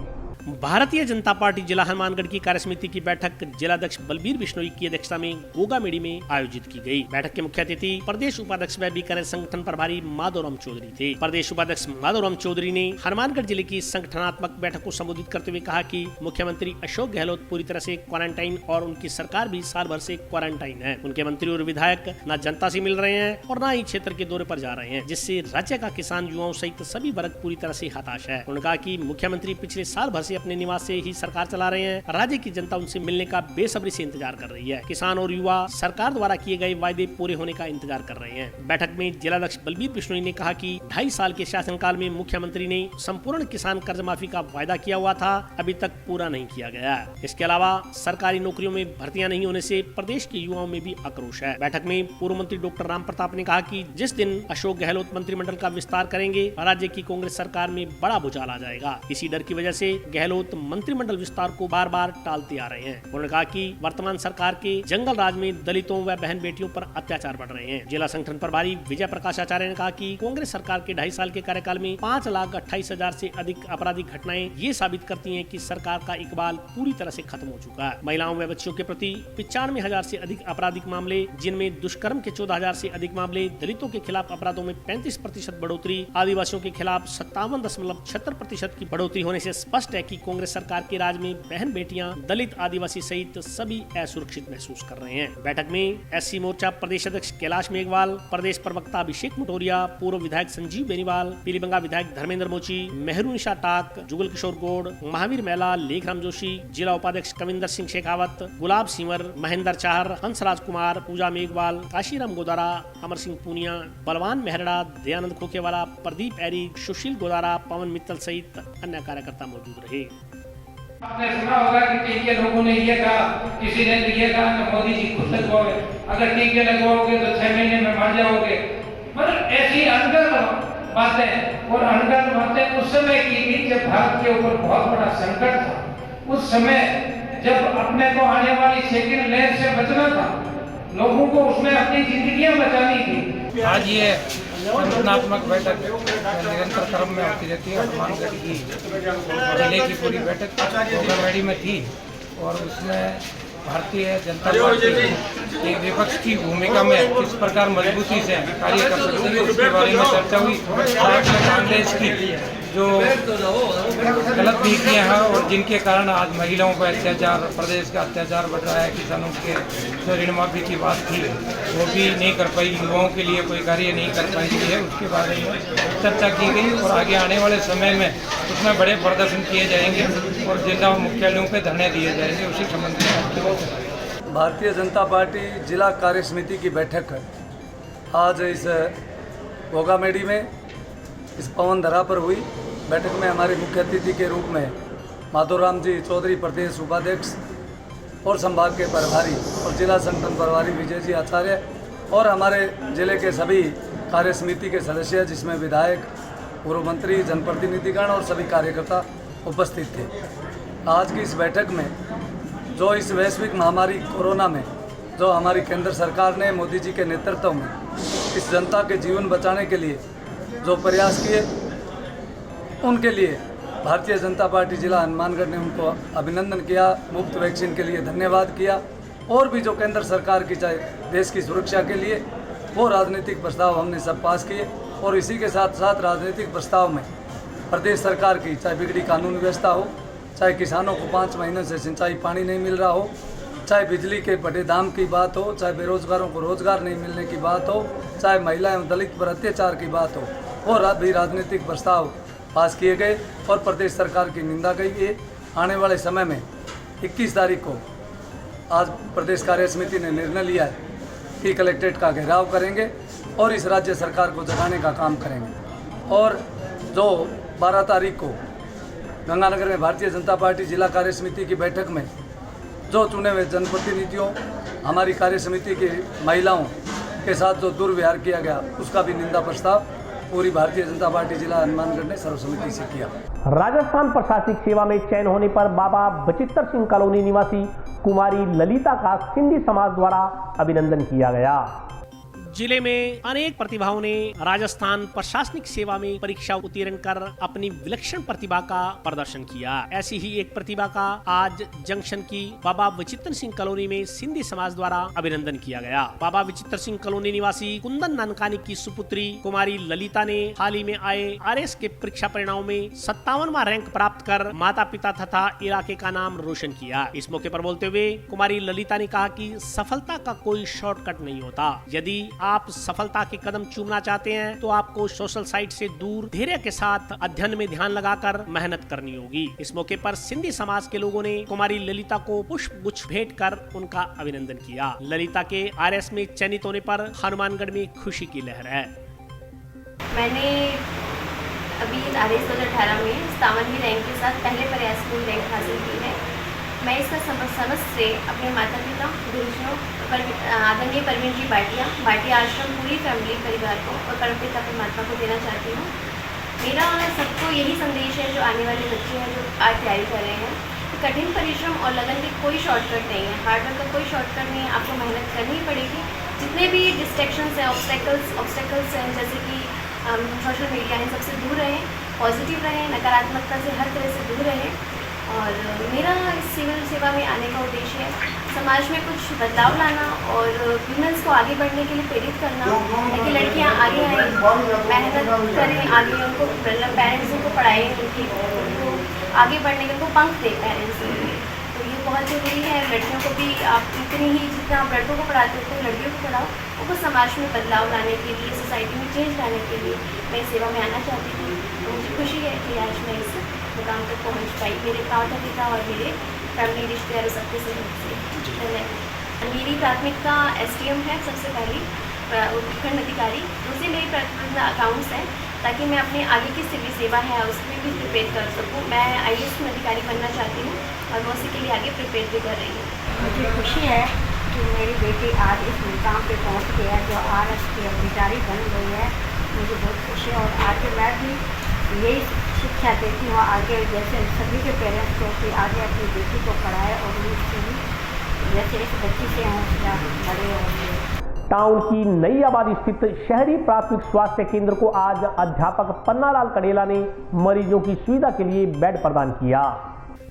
भारतीय जनता पार्टी जिला हनुमानगढ़ की कार्यसमिति की बैठक जिलाध्यक्ष बलबीर बिश्नोई की अध्यक्षता में गोगामेड़ी में आयोजित की गई। बैठक के मुख्य अतिथि प्रदेश उपाध्यक्ष व बीकानेर संगठन प्रभारी माधवराम चौधरी थे। प्रदेश उपाध्यक्ष माधवराम चौधरी ने हनुमानगढ़ जिले की संगठनात्मक बैठक को संबोधित करते हुए कहा कि मुख्यमंत्री अशोक गहलोत पूरी तरह से क्वारंटाइन और उनकी सरकार भी साल भर से क्वारंटाइन है। उनके मंत्री और विधायक न जनता से मिल रहे हैं और न ही क्षेत्र के दौरे पर जा रहे हैं, जिससे राज्य का किसान, युवाओं सहित सभी वर्ग पूरी तरह से हताश है। उन्होंने कहा कि मुख्यमंत्री पिछले साल भर से अपने निवास से ही सरकार चला रहे हैं। राज्य की जनता उनसे मिलने का बेसब्री से इंतजार कर रही है। किसान और युवा सरकार द्वारा किए गए वायदे पूरे होने का इंतजार कर रहे हैं। बैठक में जिलाध्यक्ष बलबीर बिश्नोई ने कहा कि 2.5 साल के शासनकाल में मुख्यमंत्री ने संपूर्ण किसान कर्ज माफी का वायदा किया हुआ था, अभी तक पूरा नहीं किया गया है। इसके अलावा सरकारी नौकरियों में भर्तियां नहीं होने से प्रदेश के युवाओं में भी आक्रोश है। बैठक में पूर्व मंत्री डॉक्टर राम प्रताप ने कहा कि जिस दिन अशोक गहलोत मंत्रिमंडल का विस्तार करेंगे, राज्य की कांग्रेस सरकार में बड़ा भूचाल आ जाएगा। इसी डर की वजह से गहलोत मंत्रिमंडल विस्तार को बार बार टालते आ रहे हैं। उन्होंने कहा कि वर्तमान सरकार के जंगल राज में दलितों व बहन बेटियों पर अत्याचार बढ़ रहे हैं। जिला संगठन प्रभारी विजय प्रकाश आचार्य ने कहा कि कांग्रेस सरकार के 2.5 साल के कार्यकाल में 5,28,000 से अधिक आपराधिक घटनाएं ये साबित करती हैं कि सरकार का इकबाल पूरी तरह से खत्म हो चुका है। महिलाओं व बच्चियों के प्रति 95,000 से अधिक आपराधिक मामले, जिनमें दुष्कर्म के 14,000 से अधिक मामले, दलितों के खिलाफ अपराधों में 35% बढ़ोतरी, आदिवासियों के खिलाफ 57.76% की बढ़ोतरी होने से स्पष्ट है कि कांग्रेस सरकार के राज में बहन बेटियां, दलित, आदिवासी सहित सभी असुरक्षित महसूस कर रहे हैं। बैठक में एससी मोर्चा प्रदेश अध्यक्ष कैलाश मेघवाल, प्रदेश प्रवक्ता अभिषेक मटोरिया, पूर्व विधायक संजीव बेनीवाल, पीलीबंगा विधायक धर्मेंद्र मोची, मेहरुनिशा टाक, जुगल किशोर गौड़, महावीर मेला, लेखराम जोशी, जिला उपाध्यक्ष कविंदर सिंह शेखावत, गुलाब सिंवर, महेंद्र चाहर, हंसराज कुमार, पूजा मेघवाल, काशीराम गोदारा, अमर सिंह पूनिया, बलवान मेहरा, दयानंद खोखेवाला, प्रदीप एरी, सुशील गोदारा, पवन मित्तल सहित अन्य कार्यकर्ता मौजूद रहे। आपने सुना होगा कि टीके लोगों ने ये कहा, किसी ने ये कहा कि मोदी जी खुद लगवाओगे, अगर टीके लगवाओगे तो 6 महीने में मर जाओगे। मतलब ऐसी अनगढ़ बातें और अनगढ़ बातें उस समय की गई जब भारत के ऊपर बहुत बड़ा संकट था। उस समय जब अपने को आने वाली सेकंड लहर से बचना था, लोगों को उसमें अपनी जिंदगियां बचानी थी। आज ये संगठनात्मक बैठक निरंतर क्रम में होती रहती है। हनुमानगढ़ की जिले की पूरी बैठक गोगामेड़ी में थी और उसमें भारतीय जनता पार्टी की विपक्ष की भूमिका में किस प्रकार मजबूती से कार्य कर सकती है उसके बारे में चर्चा हुई। साथ में कांग्रेस की जो गलत नीतियाँ हैं और जिनके कारण आज महिलाओं पर अत्याचार, प्रदेश का अत्याचार बढ़ रहा है, किसानों के जो ऋण माफी की बात थी वो भी नहीं कर पाई, युवाओं के लिए कोई कार्य नहीं कर पाई है, उसके बारे में चर्चा की गई और आगे आने वाले समय में उसमें बड़े प्रदर्शन किए जाएंगे और जिला मुख्यालयों पर धरने दिए जाएंगे। उसी संबंध में भारतीय जनता पार्टी जिला कार्य समिति की बैठक आज इस गोगामेड़ी में इस पवन धरा पर हुई। बैठक में हमारे मुख्य अतिथि के रूप में माधवराम जी चौधरी प्रदेश उपाध्यक्ष और संभाग के प्रभारी और जिला संगठन प्रभारी विजय जी आचार्य और हमारे जिले के सभी कार्य समिति के सदस्य, जिसमें विधायक, पूर्व मंत्री, जनप्रतिनिधिगण और सभी कार्यकर्ता उपस्थित थे। आज की इस बैठक में जो इस वैश्विक महामारी कोरोना में जो हमारी केंद्र सरकार ने मोदी जी के नेतृत्व में इस जनता के जीवन बचाने के लिए जो प्रयास किए, उनके लिए भारतीय जनता पार्टी जिला हनुमानगढ़ ने उनको अभिनंदन किया, मुफ्त वैक्सीन के लिए धन्यवाद किया और भी जो केंद्र सरकार की चाहे देश की सुरक्षा के लिए वो राजनीतिक प्रस्ताव हमने सब पास किए। और इसी के साथ साथ राजनीतिक प्रस्ताव में प्रदेश सरकार की चाहे बिगड़ी कानून व्यवस्था हो, चाहे किसानों को 5 महीनों से सिंचाई पानी नहीं मिल रहा हो, चाहे बिजली के बड़े दाम की बात हो, चाहे बेरोजगारों को रोजगार नहीं मिलने की बात हो, चाहे महिला एवं दलित पर अत्याचार की बात हो, और भी राजनीतिक प्रस्ताव पास किए गए और प्रदेश सरकार की निंदा गई है। आने वाले समय में 21 तारीख को आज प्रदेश कार्य समिति ने निर्णय लिया है कि कलेक्ट्रेट का घेराव करेंगे और इस राज्य सरकार को जगाने का काम करेंगे। और जो 12 तारीख को गंगानगर में भारतीय जनता पार्टी जिला कार्य समिति की बैठक में जो चुने हुए जनप्रतिनिधियों, हमारी कार्य समिति की महिलाओं के साथ जो दुर्व्यवहार किया गया, उसका भी निंदा प्रस्ताव पूरी भारतीय जनता पार्टी जिला हनुमानगढ़ ने सर्वसम्मति से किया। राजस्थान प्रशासनिक सेवा में चयन होने पर बाबा बचित्तर सिंह कॉलोनी निवासी कुमारी ललिता का सिंधी समाज द्वारा अभिनंदन किया गया। जिले में अनेक प्रतिभाओं ने राजस्थान प्रशासनिक सेवा में परीक्षा उत्तीर्ण कर अपनी विलक्षण प्रतिभा का प्रदर्शन किया। ऐसी ही एक प्रतिभा का आज जंक्शन की बाबा बचित्तर सिंह कॉलोनी में सिंधी समाज द्वारा अभिनंदन किया गया। बाबा बचित्तर सिंह कॉलोनी निवासी कुंदन नानकानी की सुपुत्री कुमारी ललिता ने हाल ही में आए RS के परीक्षा परिणामों में 57वां रैंक प्राप्त कर माता पिता तथा इलाके का नाम रोशन किया। इस मौके पर बोलते हुए कुमारी ललिता ने कहा कि सफलता का कोई शॉर्टकट नहीं होता। यदि आप सफलता के कदम चूमना चाहते हैं तो आपको सोशल साइट से दूर धैर्य के साथ अध्ययन में ध्यान लगाकर मेहनत करनी होगी। इस मौके पर सिंधी समाज के लोगों ने कुमारी ललिता को पुष्प गुच्छ भेंट कर उनका अभिनंदन किया। ललिता के RS में चयनित होने पर हनुमानगढ़ में खुशी की लहर है। मैंने अभी RS 2018 में 57वीं रैंक के साथ पहले प्रयास में रैंक हासिल की है। मैं इसका समझ से अपने माता पिता, गुरुजनों, आदरणीय परवीन जी भाटिया आश्रम, पूरी फैमिली परिवार को और परमपिता परमात्मा को देना चाहती हूँ। मेरा सबको यही संदेश है जो आने वाले बच्चे हैं जो आज तैयारी कर रहे हैं कि कठिन परिश्रम और लगन के कोई शॉर्टकट नहीं है। हार्डवर्क का कोई शॉर्टकट नहीं है, आपको मेहनत करनी ही पड़ेगी। जितने भी डिस्ट्रैक्शंस हैं, ऑब्स्टेकल्स हैं, जैसे कि सोशल मीडिया है, सबसे दूर रहें, पॉजिटिव रहें, नकारात्मकता से हर तरह से दूर रहें। और मेरा इस सिविल सेवा में आने का उद्देश्य है समाज में कुछ बदलाव लाना और वुमेन्स को आगे बढ़ने के लिए प्रेरित करना, ताकि लड़कियां आगे आएँ, मेहनत करें, आगे उनको पेरेंट्स उनको पढ़ाएं, उनको आगे बढ़ने के उनको पंख दे पेरेंट्स। तो ये बहुत ज़रूरी है। लड़कियों को भी आप इतनी ही जितना आप लड़कों को पढ़ाते हो लड़कियों को पढ़ाओ। उनको समाज में बदलाव लाने के लिए, सोसाइटी में चेंज लाने के लिए मैं सेवा में आना चाहती थी। तो मुझे खुशी है कि आज मैं इस मुकाम तक पहुंच पाई, मेरे माता पिता और मेरे फैमिली रिश्तेदारों सबके सहयोग से। मेरी प्राथमिकता STM है सबसे पहली, उत्तराखंड अधिकारी। दूसरी मेरी प्राथमिकता अकाउंट्स है, ताकि मैं अपने आगे की सिविल सेवा है उसमें भी प्रिपेयर कर सकूँ। मैं IAS में अधिकारी बनना चाहती हूँ और मैं उसी के लिए आगे प्रिपेयर भी कर रही हूँ। मुझे खुशी है कि मेरी बेटी आज इस मुकाम पे पहुँच गई है, जो RS की अधिकारी बन गई है। मुझे बहुत खुशी है और आगे मैं भी यही शिक्षा देती हूँ आगे, जैसे सभी के पेरेंट्स को कि आगे अपनी बेटी को पढ़ाए और उससे भी जैसे इस बच्ची से हौसला बड़े होंगे। टाउन की नई आबादी स्थित शहरी प्राथमिक स्वास्थ्य केंद्र को आज अध्यापक पन्नालाल कड़ेला ने मरीजों की सुविधा के लिए बेड प्रदान किया।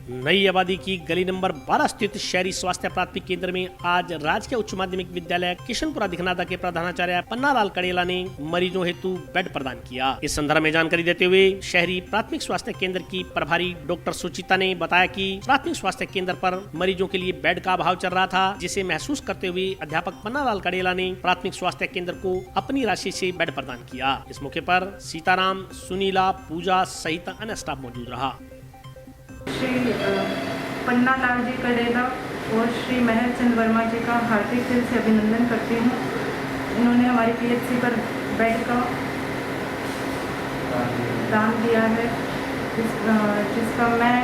नई आबादी की गली नंबर 12 स्थित शहरी स्वास्थ्य प्राथमिक केंद्र में आज राजकीय उच्च माध्यमिक विद्यालय किशनपुरा दिखनादा के प्रधानाचार्य पन्नालाल कड़ेला ने मरीजों हेतु बेड प्रदान किया। इस संदर्भ में जानकारी देते हुए शहरी प्राथमिक स्वास्थ्य केंद्र की प्रभारी डॉक्टर सुचिता ने बताया कि प्राथमिक स्वास्थ्य केंद्र पर मरीजों के लिए बेड का अभाव चल रहा था, जिसे महसूस करते हुए अध्यापक पन्नालाल कड़ेला ने प्राथमिक स्वास्थ्य केंद्र को अपनी राशि से बेड प्रदान किया। इस मौके पर सीताराम, सुनीला, पूजा सहित अन्य स्टाफ मौजूद रहा। श्री पन्नालाल जी कड़ेला और श्री महर चंद वर्मा जी का हार्दिक दिल से अभिनंदन करती हूँ। इन्होंने हमारी PHC पर बेड का दान दिया है, जिसका मैं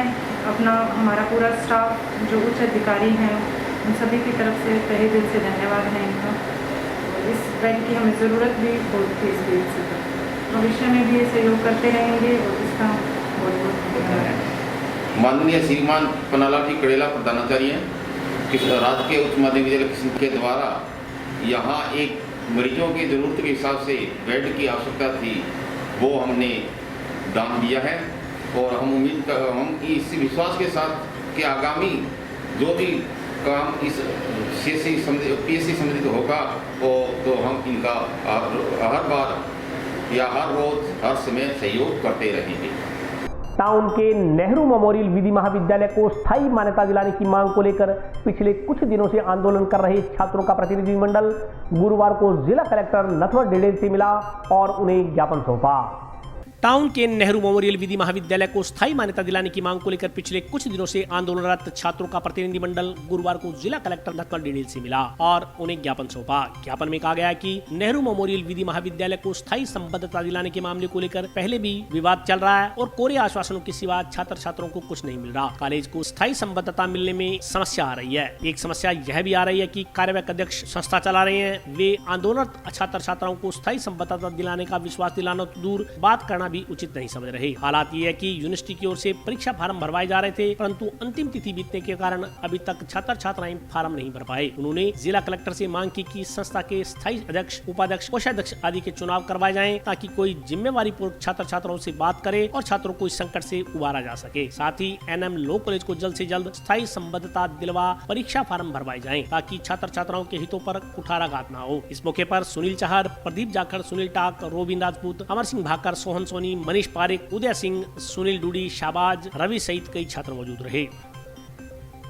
अपना हमारा पूरा स्टाफ जो उच्च अधिकारी हैं उन सभी की तरफ से तहे दिल से धन्यवाद है इनका। इस बेड की हमें ज़रूरत भी बहुत थी इस PHC पर। भविष्य में भी ये सहयोग करते रहेंगे और इसका बहुत बहुत धन्यवाद। माननीय श्रीमान पन्नालाल जी कड़ेला प्रधानाचार्य राजकीय उच्च माध्यमिक विद्यालय किशनपुर के द्वारा यहाँ एक मरीजों की ज़रूरत के हिसाब से बेड की आवश्यकता थी, वो हमने दान दिया है। और हम इस विश्वास के साथ कि आगामी जो भी काम इस PHC संबंधित होगा तो हम इनका हर बार या हर रोज हर समय सहयोग करते रहेंगे। टाउन के नेहरू मेमोरियल विधि महाविद्यालय को स्थायी मान्यता दिलाने की मांग को लेकर पिछले कुछ दिनों से आंदोलन कर रहे छात्रों का प्रतिनिधिमंडल गुरुवार को जिला कलेक्टर नथवर डेडेल से मिला और उन्हें ज्ञापन सौंपा। टाउन के नेहरू मेमोरियल विधि महाविद्यालय को स्थायी मान्यता दिलाने की मांग को लेकर पिछले कुछ दिनों से आंदोलनरत छात्रों का प्रतिनिधिमंडल गुरुवार को जिला कलेक्टर नटवर डिडेल से मिला और उन्हें ज्ञापन सौंपा। ज्ञापन में कहा गया कि नेहरू मेमोरियल विधि महाविद्यालय को स्थायी संबद्धता दिलाने के मामले को लेकर पहले भी विवाद चल रहा है और कोरे आश्वासनों के सिवा छात्र छात्रों को कुछ नहीं मिल रहा। कॉलेज को स्थायी संबद्धता मिलने में समस्या आ रही है। एक समस्या यह भी आ रही है कि कार्यवाहक अध्यक्ष संस्था चला रहे हैं, वे आंदोलनरत छात्र छात्राओं को स्थायी संबद्धता दिलाने का विश्वास दिलाना तो दूर, बात करना भी उचित नहीं समझ रहे। हालात ये है कि यूनिवर्सिटी की ओर से परीक्षा फार्म भरवाए जा रहे थे, परंतु अंतिम तिथि बीतने के कारण अभी तक छात्र छात्राएं फार्म नहीं भर पाए। उन्होंने जिला कलेक्टर से मांग की कि संस्था के स्थायी अध्यक्ष, उपाध्यक्ष, कोषाध्यक्ष आदि के चुनाव करवाए जाएं ताकि कोई जिम्मेवारी पूर्वक छात्र छात्राओं से बात करे और छात्रों को इस संकट से उबारा जा सके। साथ ही एनएम लॉ कॉलेज को जल्द से जल्द स्थायी संबद्धता दिलवा परीक्षा फार्म भरवाए जाएं ताकि छात्र छात्राओं के हितों पर कुठाराघात न हो। इस मौके पर सुनील चहर, प्रदीप जाखड़, सुनील टाक, रोबिन राजपूत, अमर सिंह भाकर, सोहन सोनी, मनीष पारिक, उदय सिंह, सुनील डूडी, शाहबाज, रवि सहित कई छात्र मौजूद रहे।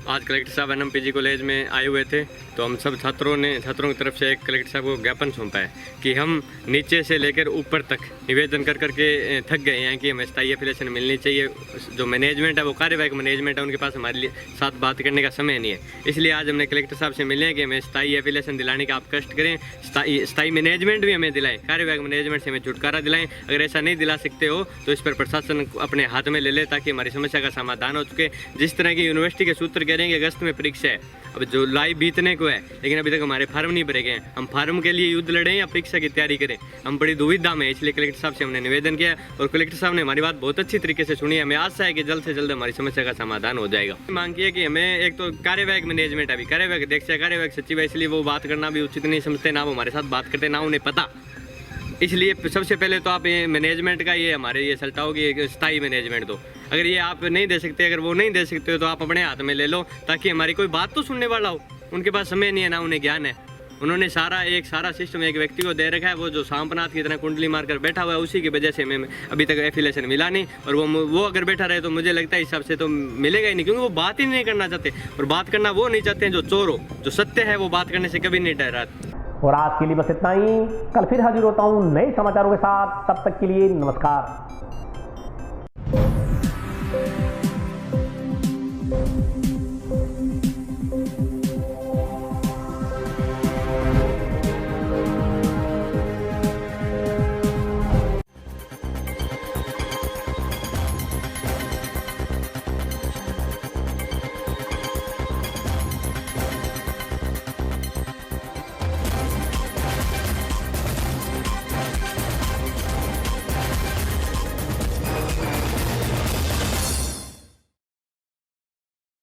आज कलेक्टर साहब एनएमपीजी कॉलेज में आए हुए थे तो हम सब छात्रों की तरफ से एक कलेक्टर साहब को ज्ञापन सौंपा है कि हम नीचे से लेकर ऊपर तक निवेदन कर करके थक गए हैं कि हमें स्थायी एफिलिएशन मिलनी चाहिए। जो मैनेजमेंट है वो कार्यवाहक मैनेजमेंट है, उनके पास हमारे साथ बात करने का समय नहीं है। इसलिए आज हमने कलेक्टर साहब से मिले हैं कि हमें स्थायी एफिलिएशन दिलाने का आप कष्ट करें, स्थायी मैनेजमेंट भी हमें दिलाएं, कार्यवाहक मैनेजमेंट से हमें छुटकारा दिलाएं। अगर ऐसा नहीं दिला सकते हो तो इस पर प्रशासन अपने हाथ में ले ले ताकि हमारी समस्या का समाधान हो चुके। जिस तरह की यूनिवर्सिटी के सूत्र कह रहे हैं कि अगस्त में परीक्षा है, अब जुलाई बीतने को है लेकिन अभी तक हमारे फार्म नहीं भरे गए हैं। हम फार्म के लिए युद्ध लड़ें या परीक्षा की तैयारी करें, हम बड़ी दुविधा में। इसलिए कलेक्टर साहब से हमने निवेदन किया और कलेक्टर साहब ने हमारी बात बहुत अच्छी तरीके से सुनी। हमें आशा है कि जल्द से जल्द हमारी समस्या का समाधान हो जाएगा। मांग की है कि हमें एक तो कार्यवाहक मैनेजमेंट, अभी कार्यवाहक अध्यक्ष है, कार्यवाहक सचिव है, इसलिए वो बात करना भी उचित नहीं समझते, ना वो हमारे साथ बात करते, ना उन्हें पता। इसलिए सबसे पहले तो आप ये मैनेजमेंट का ये हमारे ये सल्टाओ कि स्थायी मैनेजमेंट दो। अगर ये आप नहीं दे सकते, अगर वो नहीं दे सकते हो तो आप अपने हाथ में ले लो ताकि हमारी कोई बात तो सुनने वाला हो। उनके पास समय नहीं है, ना उन्हें ज्ञान है। उन्होंने सारा सिस्टम एक व्यक्ति को दे रखा है, वो जो सांपनाथ की तरह कुंडली मारकर बैठा हुआ है, उसी की वजह से हमें अभी तक एफिलिएशन मिला नहीं। और वो अगर बैठा रहे तो मुझे लगता है हिसाब से तो मिलेगा ही नहीं, क्योंकि वो बात ही नहीं करना चाहते। और बात करना वो नहीं चाहते हैं जो चोर हो, जो सत्य है वो बात करने से कभी नहीं डराते। और आज के लिए बस इतना ही। कल फिर हाजिर होता हूँ नए समाचारों के साथ, तब तक के लिए नमस्कार।